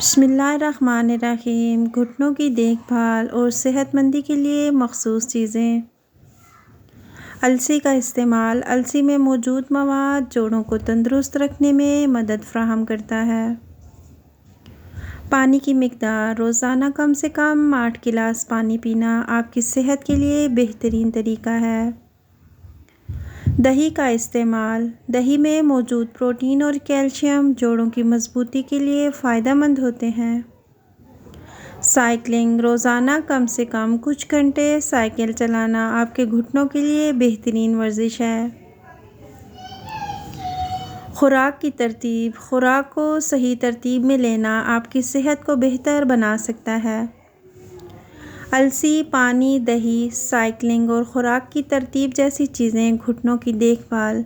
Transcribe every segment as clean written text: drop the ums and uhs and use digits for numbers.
बिस्मिल्लाहिर्रहमानिर्रहीम। घुटनों की देखभाल और सेहतमंदी के लिए मखसूस चीज़ें। अलसी का इस्तेमाल। अलसी में मौजूद मवाद जोड़ों को तंदुरुस्त रखने में मदद फ़राहम करता है। पानी की मिक़दार। रोज़ाना कम से कम 8 गिलास पानी पीना आपकी सेहत के लिए बेहतरीन तरीका है। दही का इस्तेमाल। दही में मौजूद प्रोटीन और कैल्शियम जोड़ों की मजबूती के लिए फ़ायदेमंद होते हैं। साइकिलिंग। रोज़ाना कम से कम कुछ घंटे साइकिल चलाना आपके घुटनों के लिए बेहतरीन वर्जिश है। खुराक की तरतीब। खुराक को सही तरतीब में लेना आपकी सेहत को बेहतर बना सकता है। अलसी, पानी, दही, साइकिलिंग और ख़ुराक की तरतीब जैसी चीज़ें घुटनों की देखभाल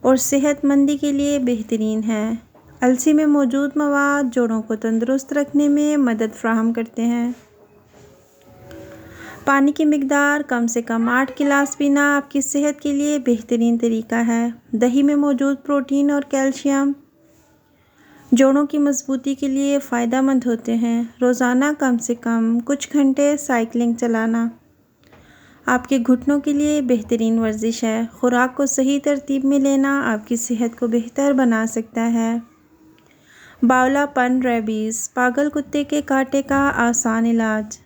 और सेहतमंदी के लिए बेहतरीन हैं। अलसी में मौजूद मवाद जोड़ों को तंदुरुस्त रखने में मदद फ़राहम करते हैं। पानी की मिक़दार। कम से कम 8 गिलास पीना आपकी सेहत के लिए बेहतरीन तरीका है। दही में मौजूद प्रोटीन और कैल्शियम जोड़ों की मजबूती के लिए फ़ायदेमंद होते हैं। रोज़ाना कम से कम कुछ घंटे साइकिलिंग चलाना आपके घुटनों के लिए बेहतरीन वर्जिश है। खुराक को सही तरतीब में लेना आपकी सेहत को बेहतर बना सकता है। बावलापन, रेबीज़। पागल कुत्ते के कांटे का आसान इलाज।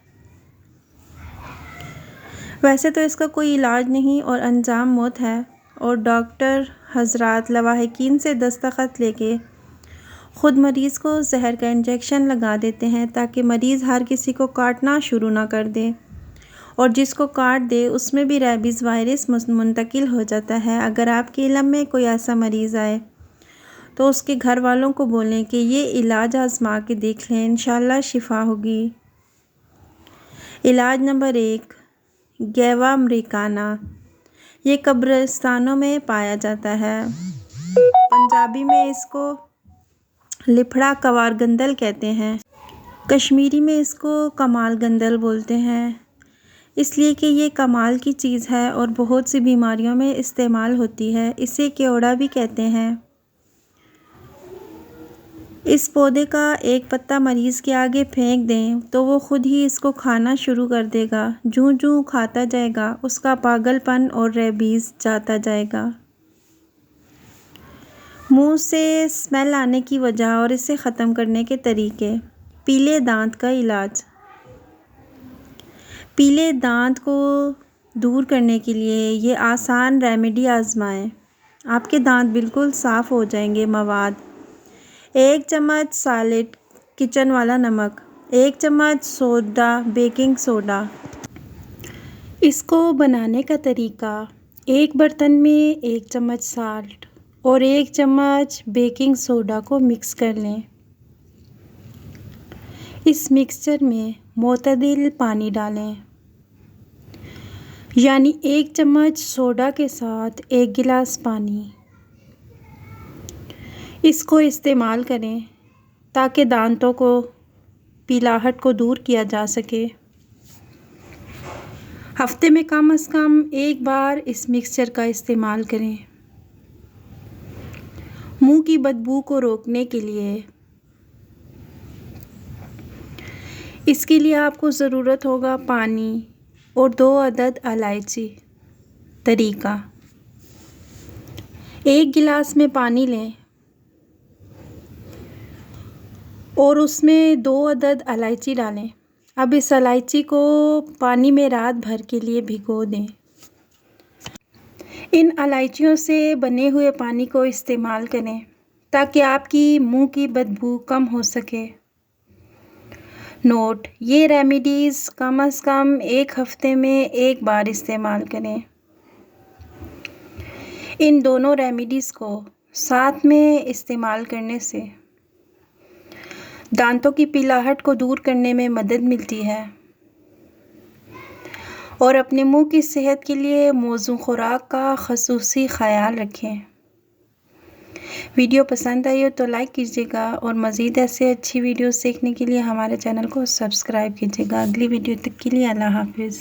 वैसे तो इसका कोई इलाज नहीं और अंजाम मौत है, और डॉक्टर हज़रात लवाहिकीन से दस्तखत लेके ख़ुद मरीज़ को जहर का इंजेक्शन लगा देते हैं ताकि मरीज़ हर किसी को काटना शुरू ना कर दे, और जिसको काट दे उसमें भी रेबीज़ वायरस मुंतकिल हो जाता है। अगर आपके इल्म में कोई ऐसा मरीज़ आए तो उसके घर वालों को बोलें कि ये इलाज आज़मा के देख लें, इंशाअल्लाह शिफ़ा होगी। इलाज नंबर 1, गैवा अमरीकाना। ये कब्रिस्तानों में पाया जाता है। पंजाबी में इसको लिफड़ा कवार गंदल कहते हैं। कश्मीरी में इसको कमाल गंदल बोलते हैं, इसलिए कि ये कमाल की चीज़ है और बहुत सी बीमारियों में इस्तेमाल होती है। इसे केवड़ा भी कहते हैं। इस पौधे का एक पत्ता मरीज़ के आगे फेंक दें तो वो खुद ही इसको खाना शुरू कर देगा। जूं जूं खाता जाएगा उसका पागलपन और रेबीज़ जाता जाएगा। मुंह से स्मेल आने की वजह और इसे ख़त्म करने के तरीके। पीले दांत का इलाज। पीले दांत को दूर करने के लिए ये आसान रेमेडी आजमाएं। आपके दांत बिल्कुल साफ़ हो जाएंगे। मवाद: 1 चम्मच सॉलिड किचन वाला नमक, 1 चम्मच सोडा बेकिंग सोडा। इसको बनाने का तरीका: एक बर्तन में 1 चम्मच साल्ट और 1 चम्मच बेकिंग सोडा को मिक्स कर लें। इस मिक्सचर में मोतदिल पानी डालें, यानी 1 चम्मच सोडा के साथ 1 गिलास पानी। इसको इस्तेमाल करें ताकि दांतों को पीलाहट को दूर किया जा सके। हफ्ते में कम से कम 1 बार इस मिक्सचर का इस्तेमाल करें। मुंह की बदबू को रोकने के लिए इसके लिए आपको ज़रूरत होगा पानी और 2 अदद इलायची। तरीका: 1 गिलास में पानी लें और उसमें 2 अदद इलायची डालें। अब इस इलायची को पानी में रात भर के लिए भिगो दें। इन इलायचियों से बने हुए पानी को इस्तेमाल करें ताकि आपकी मुंह की बदबू कम हो सके। नोट: ये रेमेडीज़ कम से कम 1 हफ्ते में 1 बार इस्तेमाल करें। इन दोनों रेमेडीज़ को साथ में इस्तेमाल करने से दांतों की पीलाहट को दूर करने में मदद मिलती है। और अपने मुंह की सेहत के लिए मौजूद खुराक का ख़ुसूसी ख़याल रखें। वीडियो पसंद आई हो तो लाइक कीजिएगा और मज़ीद ऐसे अच्छी वीडियोस देखने के लिए हमारे चैनल को सब्सक्राइब कीजिएगा। अगली वीडियो तक के लिए अल्लाह हाफ़िज़।